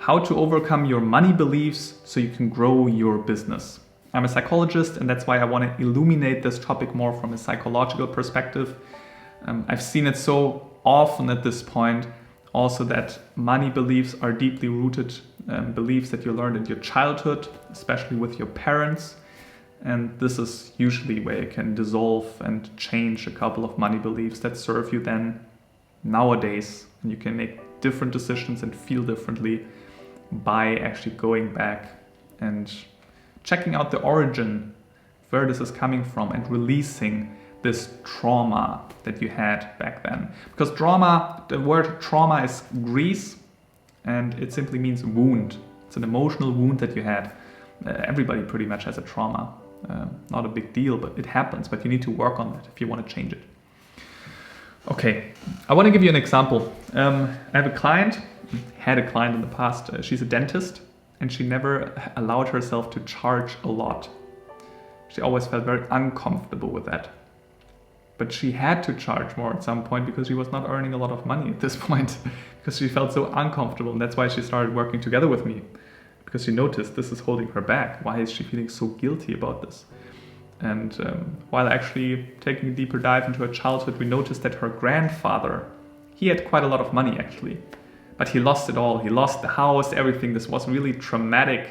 how to overcome your money beliefs so you can grow your business. I'm a psychologist, and that's why I want to illuminate this topic more from a psychological perspective. I've seen it so often at this point also that money beliefs are deeply rooted beliefs that you learned in your childhood, especially with your parents. And this is usually where you can dissolve and change a couple of money beliefs that serve you then nowadays. And you can make different decisions and feel differently by actually going back and checking out the origin, where this is coming from, and releasing this trauma that you had back then. Because trauma, the word trauma is Greece, and it simply means wound. It's an emotional wound that you had. Everybody pretty much has a trauma. Not a big deal, but it happens. But you need to work on that if you want to change it. Okay, I want to give you an example. I have a client, had a client in the past. She's a dentist, and she never allowed herself to charge a lot. She always felt very uncomfortable with that. But she had to charge more at some point because she was not earning a lot of money at this point because she felt so uncomfortable. And that's why she started working together with me, because she noticed this is holding her back. Why is she feeling so guilty about this? And while actually taking a deeper dive into her childhood, we noticed that her grandfather, he had quite a lot of money actually, but he lost it all. He lost the house, everything. This was really traumatic,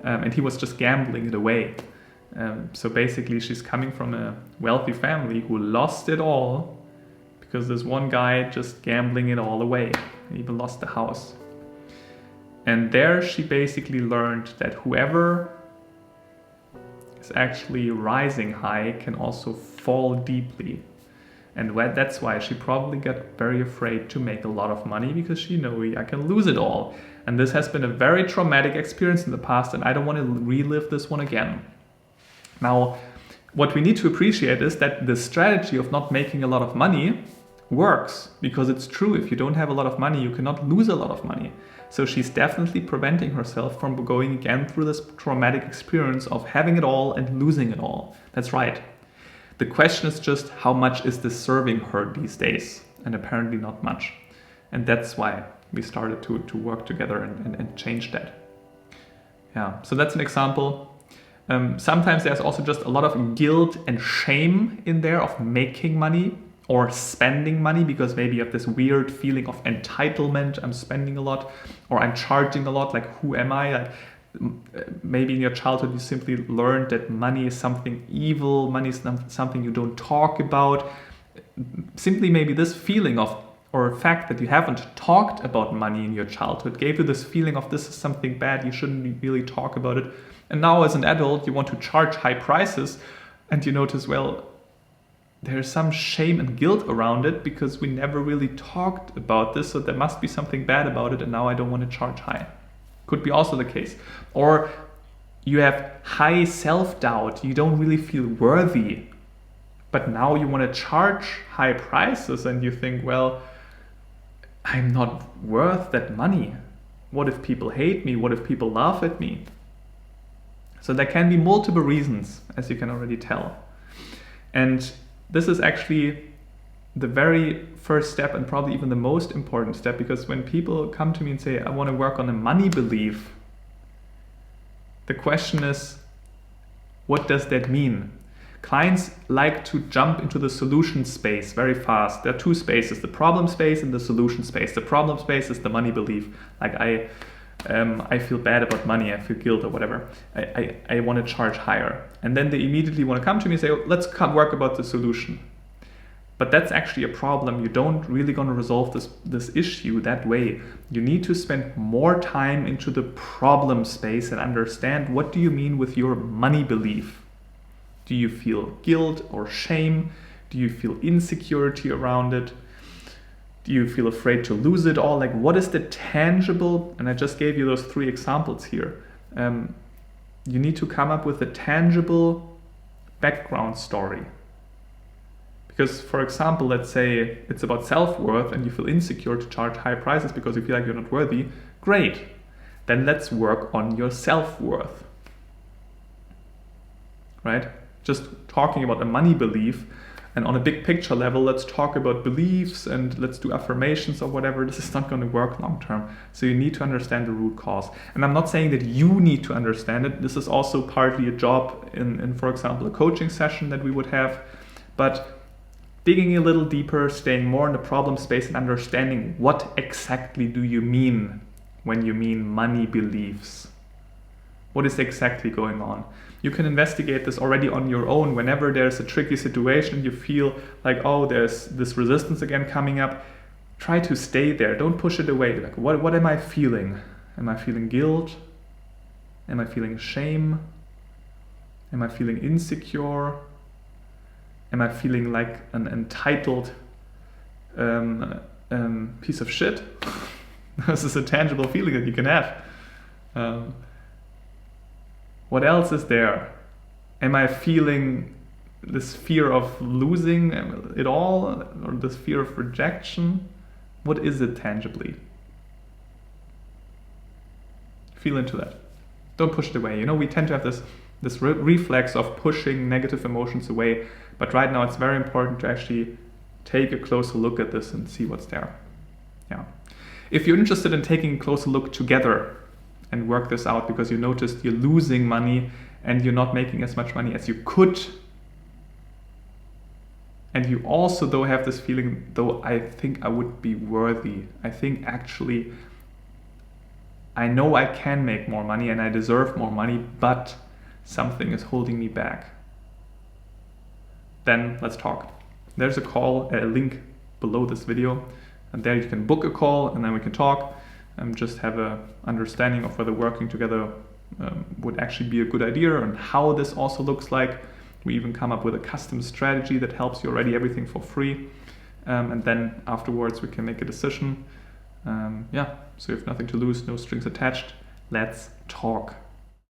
and he was just gambling it away. So basically she's coming from a wealthy family who lost it all because there's one guy just gambling it all away. He even lost the house. And there she basically learned that whoever is actually rising high can also fall deeply. And that's why she probably got very afraid to make a lot of money, because she knows I can lose it all. And this has been a very traumatic experience in the past, and I don't want to relive this one again. Now, what we need to appreciate is that the strategy of not making a lot of money works, because it's true. If you don't have a lot of money, you cannot lose a lot of money. So she's definitely preventing herself from going again through this traumatic experience of having it all and losing it all. That's right. The question is just, how much is this serving her these days? And apparently not much. And that's why we started to work together and change that. Yeah, so that's an example. Sometimes there's also just a lot of guilt and shame in there of making money or spending money, because maybe you have this weird feeling of entitlement. I'm spending a lot, or I'm charging a lot. Like, who am I? Like, maybe in your childhood you simply learned that money is something evil. Money is something you don't talk about. Simply maybe this feeling of, or fact that you haven't talked about money in your childhood gave you this feeling of this is something bad. You shouldn't really talk about it. And now as an adult, you want to charge high prices, and you notice, well, there's some shame and guilt around it because we never really talked about this, so there must be something bad about it, and now I don't want to charge high. Could be also the case. Or you have high self-doubt, you don't really feel worthy, but now you want to charge high prices, and you think, well, I'm not worth that money. What if people hate me? What if people laugh at me? So there can be multiple reasons, as you can already tell. And this is actually the very first step, and probably even the most important step, because when people come to me and say, I want to work on a money belief, the question is, what does that mean? Clients like to jump into the solution space very fast. There are two spaces, the problem space and the solution space. The problem space is the money belief. Like, I feel bad about money, I feel guilt or whatever. I want to charge higher. And then they immediately want to come to me and say, oh, let's come work about the solution. But that's actually a problem. You don't really going to resolve this issue that way. You need to spend more time into the problem space and understand, what do you mean with your money belief? Do you feel guilt or shame? Do you feel insecurity around it? Do you feel afraid to lose it all? Like, what is the tangible? And I just gave you those 3 examples here. You need to come up with a tangible background story. Because, for example, let's say it's about self-worth and you feel insecure to charge high prices because you feel like you're not worthy. Great. Then let's work on your self-worth. Right? Just talking about a money belief And on a big picture level, let's talk about beliefs and let's do affirmations or whatever. This is not going to work long term. So you need to understand the root cause. And I'm not saying that you need to understand it. This is also partly a job in for example, a coaching session that we would have. But digging a little deeper, staying more in the problem space and understanding what exactly do you mean when you mean money beliefs. What is exactly going on? You can investigate this already on your own. Whenever there's a tricky situation, you feel like, oh, there's this resistance again coming up. Try to stay there. Don't push it away. Like, what am I feeling? Am I feeling guilt? Am I feeling shame? Am I feeling insecure? Am I feeling like an entitled piece of shit? This is a tangible feeling that you can have. What else is there? Am I feeling this fear of losing it all, or this fear of rejection? What is it tangibly? Feel into that. Don't push it away. You know, we tend to have this reflex of pushing negative emotions away, but right now it's very important to actually take a closer look at this and see what's there. Yeah. If you're interested in taking a closer look together and work this out because you noticed you're losing money and you're not making as much money as you could, and you also though have this feeling, though I think I would be worthy, I think actually I know I can make more money and I deserve more money, but something is holding me back, then let's talk. There's a link below this video, and there you can book a call and then we can talk and just have a understanding of whether working together would actually be a good idea and how this also looks like. We even come up with a custom strategy that helps you already, everything for free. And then afterwards we can make a decision. So you have nothing to lose, no strings attached. Let's talk.